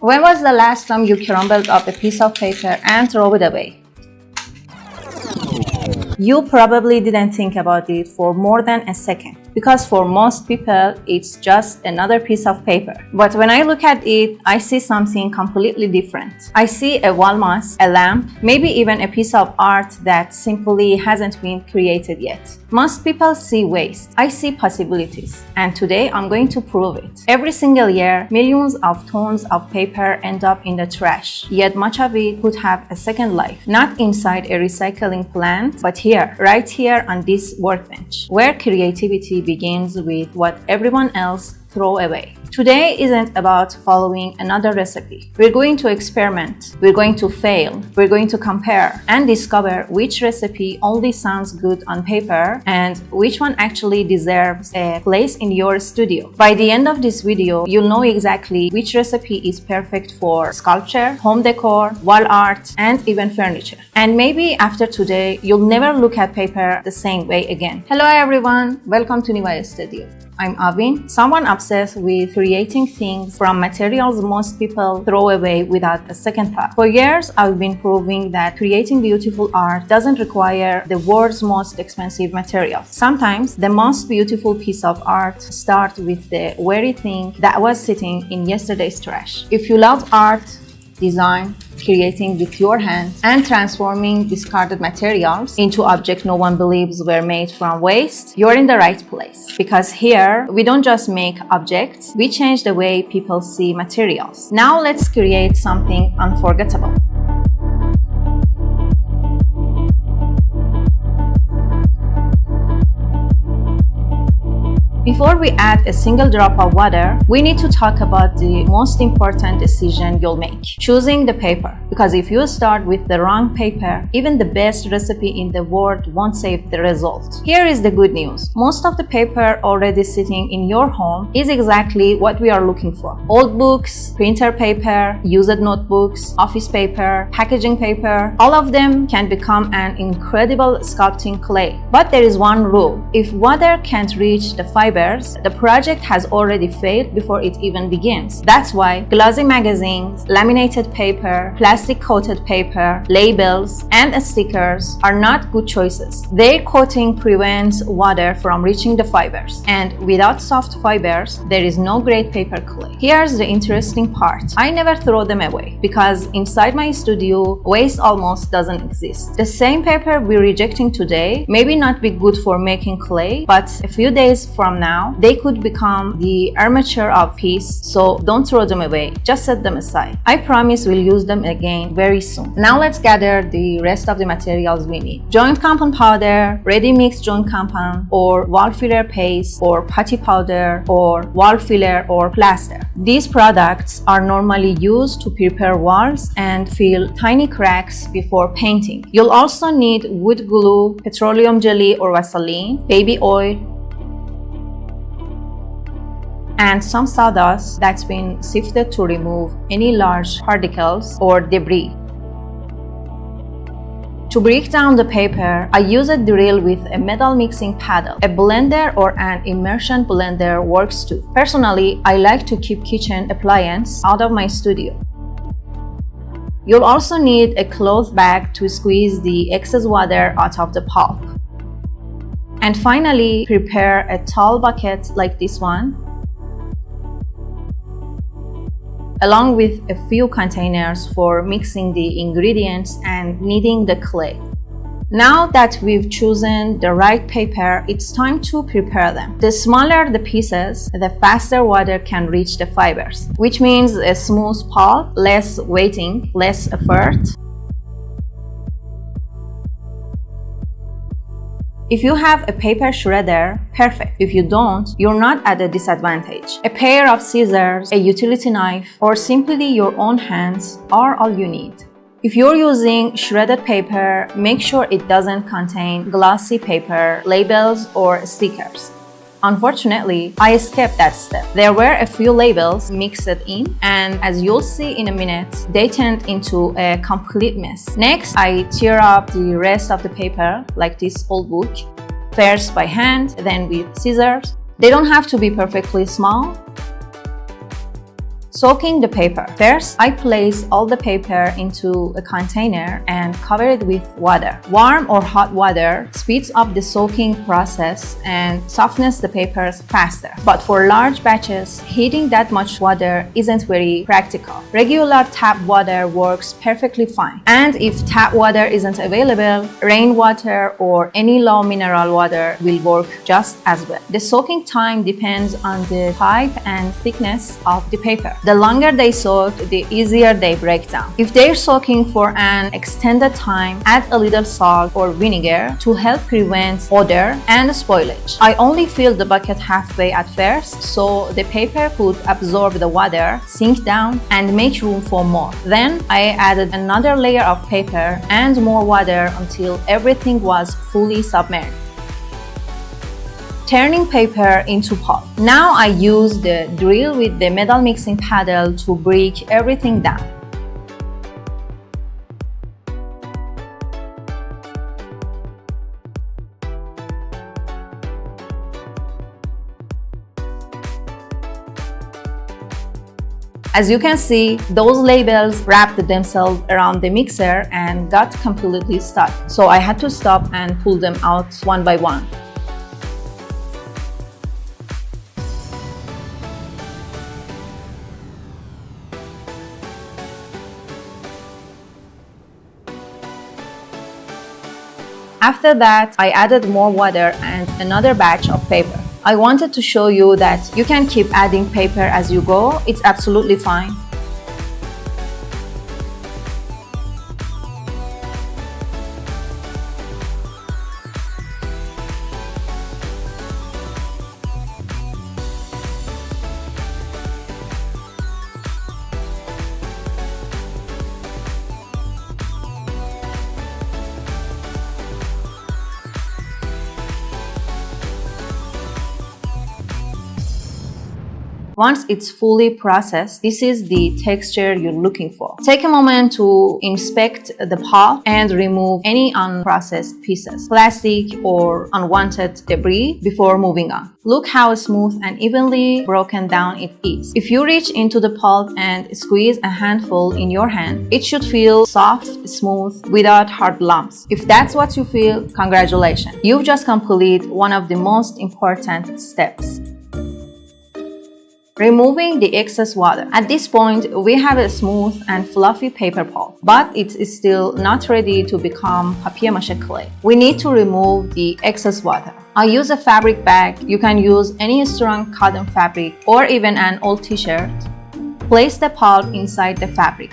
When was the last time you crumbled up a piece of paper and threw it away? You probably didn't think about it for more than a second, because for most people, it's just another piece of paper. But when I look at it, I see something completely different. I see a wall mask, a lamp, maybe even a piece of art that simply hasn't been created yet. Most people see waste. I see possibilities. And today, I'm going to prove it. Every single year, millions of tons of paper end up in the trash. Yet much of it could have a second life. Not inside a recycling plant, but here, right here on this workbench, where creativity begins with what everyone else throw away. Today isn't about following another recipe. We're going to experiment, we're going to fail, we're going to compare and discover which recipe only sounds good on paper and which one actually deserves a place in your studio. By the end of this video, you'll know exactly which recipe is perfect for sculpture, home decor, wall art, and even furniture. And maybe after today, you'll never look at paper the same way again. Hello everyone, welcome to Niva Studio. I'm Avin, someone obsessed with creating things from materials most people throw away without a second thought. For years, I've been proving that creating beautiful art doesn't require the world's most expensive materials. Sometimes, the most beautiful piece of art starts with the very thing that was sitting in yesterday's trash. If you love art, design, creating with your hands, and transforming discarded materials into objects no one believes were made from waste, you're in the right place. Because here, we don't just make objects, we change the way people see materials. Now let's create something unforgettable. Before we add a single drop of water, we need to talk about the most important decision you'll make: choosing the paper. Because if you start with the wrong paper, even the best recipe in the world won't save the result. Here is the good news. Most of the paper already sitting in your home is exactly what we are looking for. Old books, printer paper, used notebooks, office paper, packaging paper, all of them can become an incredible sculpting clay. But there is one rule. If water can't reach the fiber, the project has already failed before it even begins. That's why glossy magazines, laminated paper, plastic-coated paper, labels, and stickers are not good choices. Their coating prevents water from reaching the fibers. And without soft fibers, there is no great paper clay. Here's the interesting part. I never throw them away because inside my studio, waste almost doesn't exist. The same paper we're rejecting today may not be good for making clay, but a few days from now, they could become the armature of peace, so don't throw them away, just set them aside. I promise we'll use them again very soon. Now let's gather the rest of the materials we need. Joint compound powder, ready mixed joint compound, or wall filler paste, or putty powder, or wall filler or plaster. These products are normally used to prepare walls and fill tiny cracks before painting. You'll also need wood glue, petroleum jelly or Vaseline, baby oil, and some sawdust that's been sifted to remove any large particles or debris. To break down the paper, I use a drill with a metal mixing paddle. A blender or an immersion blender works too. Personally, I like to keep kitchen appliances out of my studio. You'll also need a cloth bag to squeeze the excess water out of the pulp. And finally, prepare a tall bucket like this one, along with a few containers for mixing the ingredients and kneading the clay. Now that we've chosen the right paper, it's time to prepare them. The smaller the pieces, the faster water can reach the fibers, which means a smooth pulp, less waiting, less effort. If you have a paper shredder, perfect. If you don't, you're not at a disadvantage. A pair of scissors, a utility knife, or simply your own hands are all you need. If you're using shredded paper, make sure it doesn't contain glossy paper, labels, or stickers. Unfortunately, I skipped that step. There were a few labels mixed in, and as you'll see in a minute, they turned into a complete mess. Next, I tear up the rest of the paper, like this old book, first by hand, then with scissors. They don't have to be perfectly small. Soaking the paper. First, I place all the paper into a container and cover it with water. Warm or hot water speeds up the soaking process and softens the papers faster. But for large batches, heating that much water isn't very practical. Regular tap water works perfectly fine. And if tap water isn't available, rainwater or any low mineral water will work just as well. The soaking time depends on the type and thickness of the paper. The longer they soak, the easier they break down. If they're soaking for an extended time, add a little salt or vinegar to help prevent odor and spoilage. I only fill the bucket halfway at first so the paper could absorb the water, sink down, and make room for more. Then I added another layer of paper and more water until everything was fully submerged. Turning paper into pulp. Now I use the drill with the metal mixing paddle to break everything down. As you can see, those labels wrapped themselves around the mixer and got completely stuck. So I had to stop and pull them out one by one. After that, I added more water and another batch of paper. I wanted to show you that you can keep adding paper as you go. It's absolutely fine. Once it's fully processed, this is the texture you're looking for. Take a moment to inspect the pulp and remove any unprocessed pieces, plastic or unwanted debris before moving on. Look how smooth and evenly broken down it is. If you reach into the pulp and squeeze a handful in your hand, it should feel soft, smooth, without hard lumps. If that's what you feel, congratulations. You've just completed one of the most important steps. Removing the excess water. At this point, we have a smooth and fluffy paper pulp, but it is still not ready to become papier-mâché clay. We need to remove the excess water. I use a fabric bag. You can use any strong cotton fabric or even an old t-shirt. Place the pulp inside the fabric.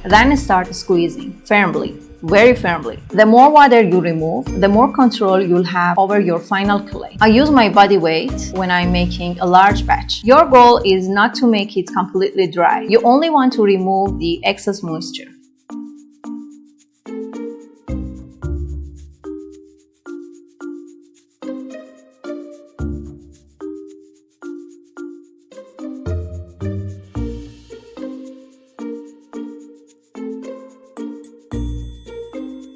Then start squeezing firmly. Very firmly. The more water you remove, the more control you'll have over your final clay. I use my body weight when I'm making a large batch. Your goal is not to make it completely dry. You only want to remove the excess moisture.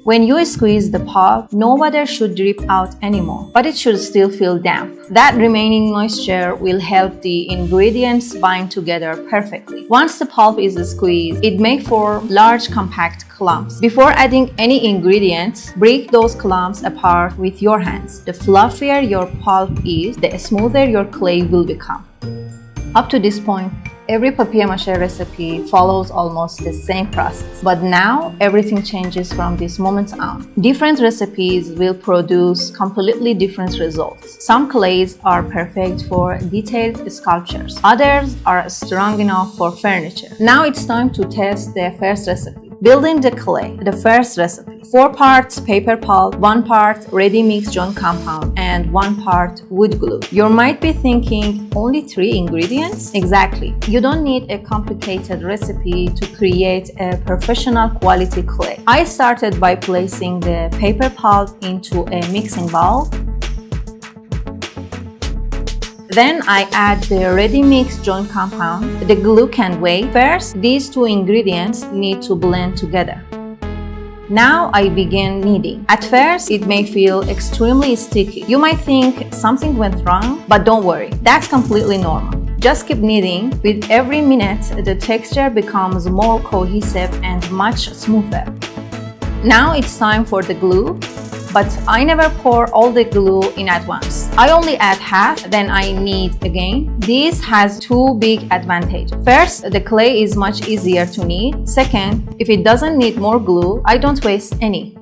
When you squeeze the pulp, no water should drip out anymore, but it should still feel damp. That remaining moisture will help the ingredients bind together perfectly. Once the pulp is squeezed, it may form large compact clumps. Before adding any ingredients, break those clumps apart with your hands. The fluffier your pulp is, the smoother your clay will become. Up to this point, every papier-mâché recipe follows almost the same process. But now, everything changes from this moment on. Different recipes will produce completely different results. Some clays are perfect for detailed sculptures. Others are strong enough for furniture. Now it's time to test the first recipe. Building the clay, the first recipe. 4 parts paper pulp, 1 part ready-mix joint compound, and 1 part wood glue. You might be thinking, only 3 ingredients? Exactly. You don't need a complicated recipe to create a professional quality clay. I started by placing the paper pulp into a mixing bowl. Then I add the ready-mix joint compound. The glue can wait. First, these 2 ingredients need to blend together. Now I begin kneading. At first, it may feel extremely sticky. You might think something went wrong, but don't worry, that's completely normal. Just keep kneading. With every minute, the texture becomes more cohesive and much smoother. Now it's time for the glue, but I never pour all the glue in at once. I only add half, then I knead again. This has two big advantages. First, the clay is much easier to knead. Second, if it doesn't need more glue, I don't waste any.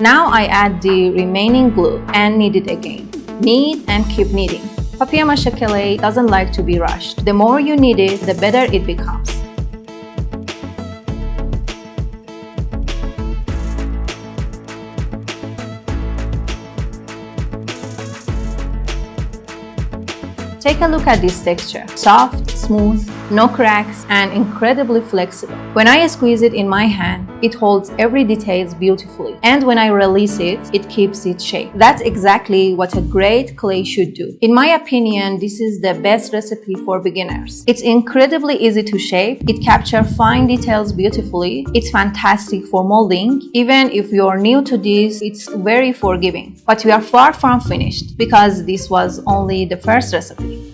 Now I add the remaining glue and knead it again. Knead and keep kneading. Papier-mâché clay doesn't like to be rushed. The more you knead it, the better it becomes. Take a look at this texture. Soft, smooth, no cracks, and incredibly flexible. When I squeeze it in my hand, it holds every detail beautifully. And when I release it, it keeps its shape. That's exactly what a great clay should do. In my opinion, this is the best recipe for beginners. It's incredibly easy to shape. It captures fine details beautifully. It's fantastic for molding. Even if you're new to this, it's very forgiving. But we are far from finished because this was only the first recipe.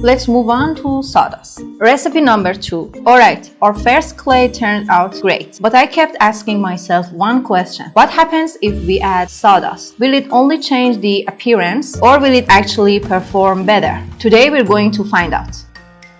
Let's move on to sawdust. Recipe number 2. Alright, our first clay turned out great, but I kept asking myself one question. What happens if we add sawdust? Will it only change the appearance or will it actually perform better? Today we're going to find out.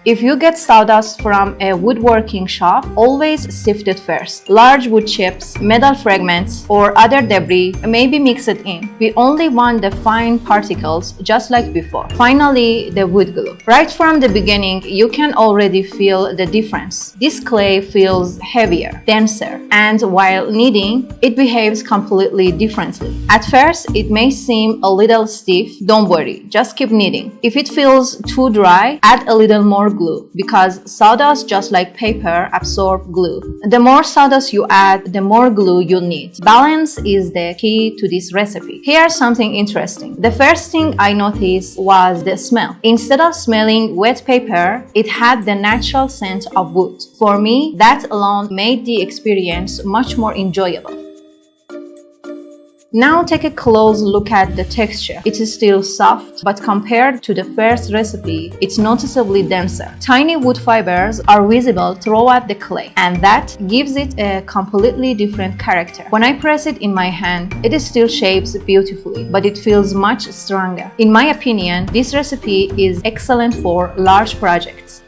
If you get sawdust from a woodworking shop, always sift it first. Large wood chips, metal fragments, or other debris, maybe mix it in. We only want the fine particles, just like before. Finally, the wood glue. Right from the beginning, you can already feel the difference. This clay feels heavier, denser, and while kneading, it behaves completely differently. At first, it may seem a little stiff. Don't worry, just keep kneading. If it feels too dry, add a little more glue, because sawdust, just like paper, absorbs glue. The more sawdust you add, the more glue you'll need. Balance is the key to this recipe. Here's something interesting. The first thing I noticed was the smell. Instead of smelling wet paper, it had the natural scent of wood. For me, that alone made the experience much more enjoyable. Now take a close look at the texture. It is still soft, but compared to the first recipe, it's noticeably denser. Tiny wood fibers are visible throughout the clay, and that gives it a completely different character. When I press it in my hand, it still shapes beautifully, but it feels much stronger. In my opinion, this recipe is excellent for large projects.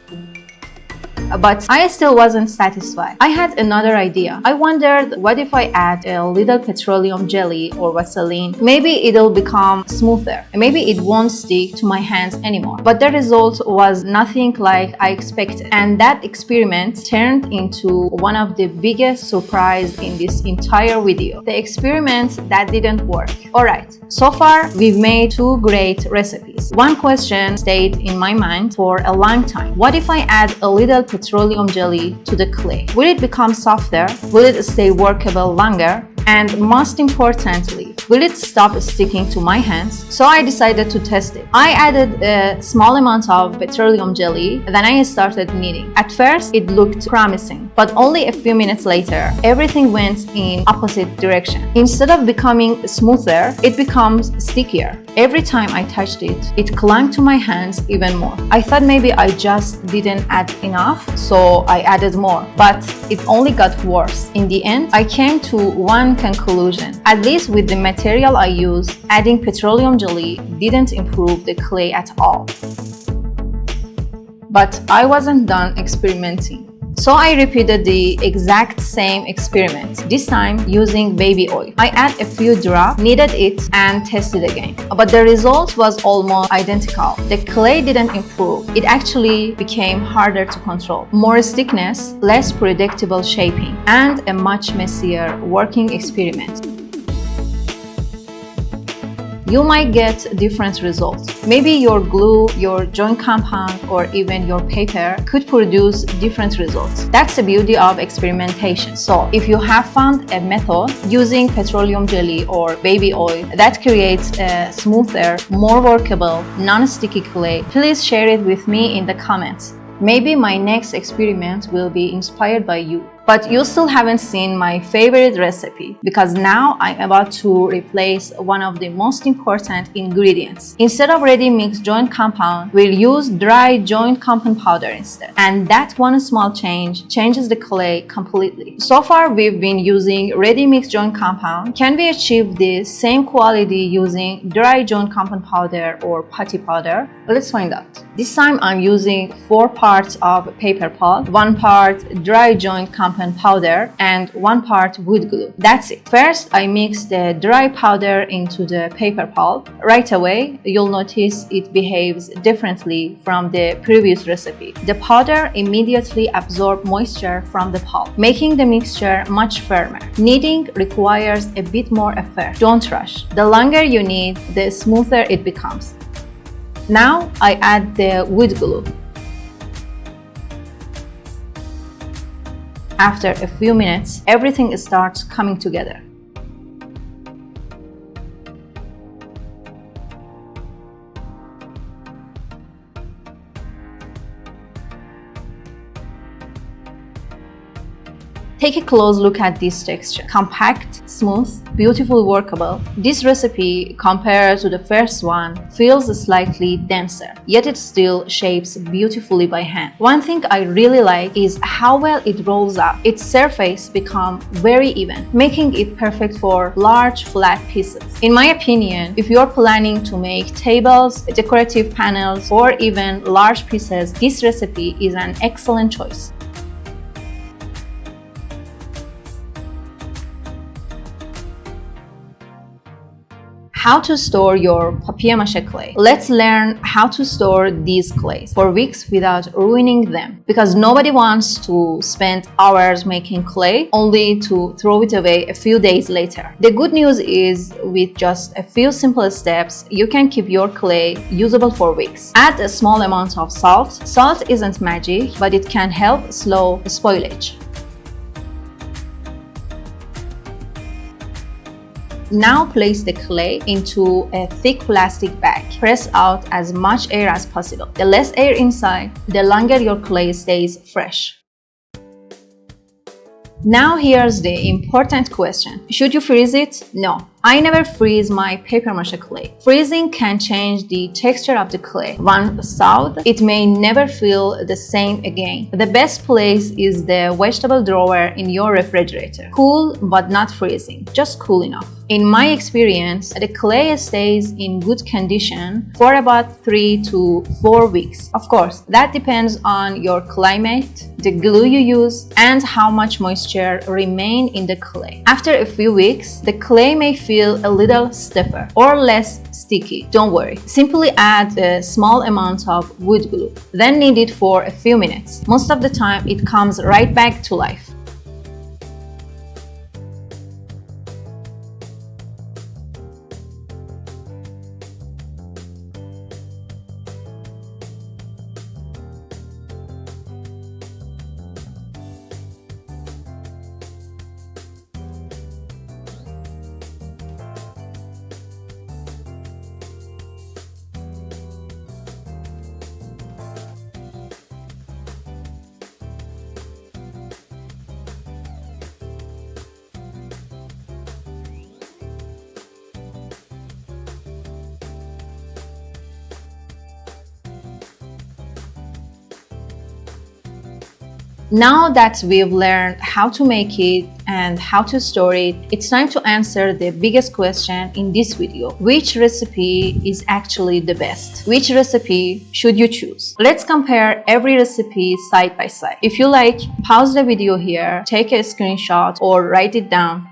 But I still wasn't satisfied. I had another idea. I wondered, what if I add a little petroleum jelly or Vaseline? Maybe it'll become smoother. Maybe it won't stick to my hands anymore. But the result was nothing like I expected. And that experiment turned into one of the biggest surprises in this entire video. The experiment that didn't work. Alright, so far we've made 2 great recipes. One question stayed in my mind for a long time. What if I add a little petroleum jelly to the clay? Will it become softer? Will it stay workable longer? And most importantly, will it stop sticking to my hands? So I decided to test it. I added a small amount of petroleum jelly, then I started kneading. At first, it looked promising, but only a few minutes later, everything went in opposite direction. Instead of becoming smoother, it becomes stickier. Every time I touched it, it clung to my hands even more. I thought maybe I just didn't add enough, so I added more, but it only got worse. In the end, I came to one conclusion. At least with the material I used, adding petroleum jelly didn't improve the clay at all. But I wasn't done experimenting. So I repeated the exact same experiment, this time using baby oil. I add a few drops, kneaded it, and tested again. But the result was almost identical. The clay didn't improve. It actually became harder to control. More thickness, less predictable shaping, and a much messier working experiment. you might get different results. Maybe your glue, your joint compound, or even your paper could produce different results. That's the beauty of experimentation. So if you have found a method using petroleum jelly or baby oil that creates a smoother, more workable, non-sticky clay, please share it with me in the comments. Maybe my next experiment will be inspired by you. But you still haven't seen my favorite recipe, because now I'm about to replace one of the most important ingredients. Instead of ready-mix joint compound, we'll use dry joint compound powder instead. And that one small change changes the clay completely. So far we've been using ready-mix joint compound. Can we achieve the same quality using dry joint compound powder or putty powder? Let's find out. This time I'm using 4 parts of paper pulp, 1 part dry joint compound powder, and 1 part wood glue. That's it. First, I mix the dry powder into the paper pulp. Right away, you'll notice it behaves differently from the previous recipe. The powder immediately absorbs moisture from the pulp, making the mixture much firmer. Kneading requires a bit more effort. Don't rush. The longer you knead, the smoother it becomes. Now, I add the wood glue. After a few minutes, everything starts coming together. Take a close look at this texture. Compact, smooth, beautiful, workable. This recipe, compared to the first one, feels slightly denser, yet it still shapes beautifully by hand. One thing I really like is how well it rolls up. Its surface becomes very even, making it perfect for large, flat pieces. In my opinion, if you're planning to make tables, decorative panels, or even large pieces, this recipe is an excellent choice. How to store your papier-mâché clay. Let's learn how to store these clays for weeks without ruining them, because nobody wants to spend hours making clay only to throw it away a few days later. The good news is, with just a few simple steps, you can keep your clay usable for weeks. Add a small amount of salt. Salt isn't magic, but it can help slow spoilage. Now place the clay into a thick plastic bag. Press out as much air as possible. The less air inside, the longer your clay stays fresh. Now here's the important question. Should you freeze it? No. I never freeze my papier-mâché clay. Freezing can change the texture of the clay. Once thawed, it may never feel the same again. The best place is the vegetable drawer in your refrigerator. Cool, but not freezing, just cool enough. In my experience, the clay stays in good condition for about 3 to 4 weeks. Of course, that depends on your climate, the glue you use, and how much moisture remains in the clay. After a few weeks, the clay may feel a little stiffer or less sticky. Don't worry. Simply add a small amount of wood glue. Then knead it for a few minutes. Most of the time, it comes right back to life. Now that we've learned how to make it and how to store it, it's time to answer the biggest question in this video. Which recipe is actually the best? Which recipe should you choose? Let's compare every recipe side by side. If you like, pause the video here, take a screenshot or write it down.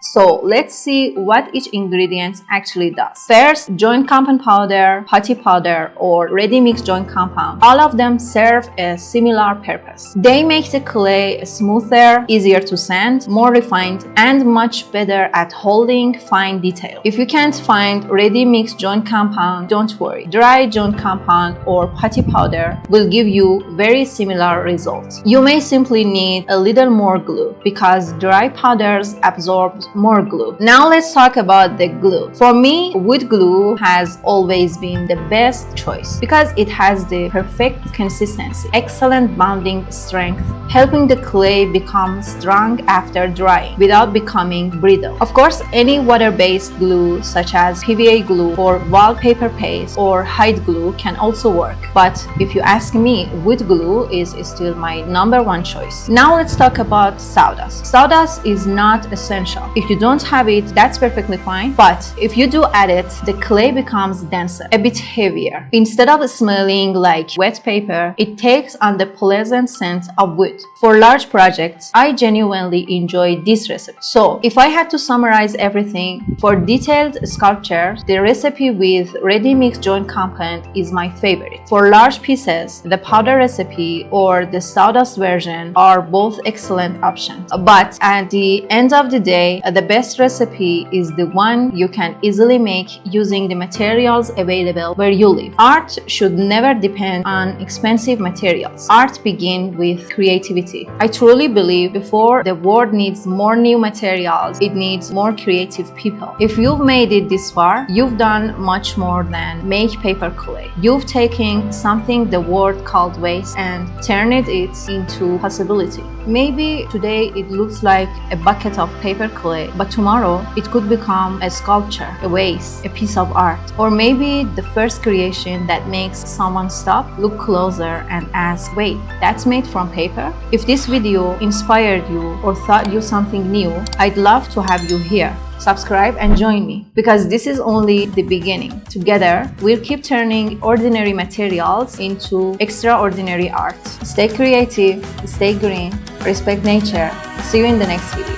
So let's see what each ingredient actually does. First, joint compound powder, putty powder, or ready-mix joint compound. All of them serve a similar purpose. They make the clay smoother, easier to sand, more refined, and much better at holding fine detail. If you can't find ready-mix joint compound, don't worry. Dry joint compound or putty powder will give you very similar results. You may simply need a little more glue because dry powders absorb more glue. Now let's talk about the glue. For me, wood glue has always been the best choice because it has the perfect consistency, excellent bonding strength, helping the clay become strong after drying without becoming brittle. Of course, any water-based glue such as PVA glue or wallpaper paste or hide glue can also work. But if you ask me, wood glue is still my #1 choice. Now let's talk about sawdust. Sawdust is not essential. If you don't have it, that's perfectly fine. But if you do add it, the clay becomes denser, a bit heavier. Instead of smelling like wet paper, it takes on the pleasant scent of wood. For large projects, I genuinely enjoy this recipe. So if I had to summarize everything, for detailed sculptures, the recipe with ready-mix joint compound is my favorite. For large pieces, the powder recipe or the sawdust version are both excellent options. But at the end of the day, the best recipe is the one you can easily make using the materials available where you live. Art should never depend on expensive materials. Art begins with creativity. I truly believe before the world needs more new materials, it needs more creative people. If you've made it this far, you've done much more than make paper clay. You've taken something the world called waste and turned it into possibility. Maybe today it looks like a bucket of paper clay, but tomorrow it could become a sculpture, a vase, a piece of art, or maybe the first creation that makes someone stop, look closer, and ask, wait, that's made from paper? If this video inspired you or taught you something new, I'd love to have you here. Subscribe and join me because this is only the beginning. Together, we'll keep turning ordinary materials into extraordinary art. Stay creative, stay green, respect nature. See you in the next video.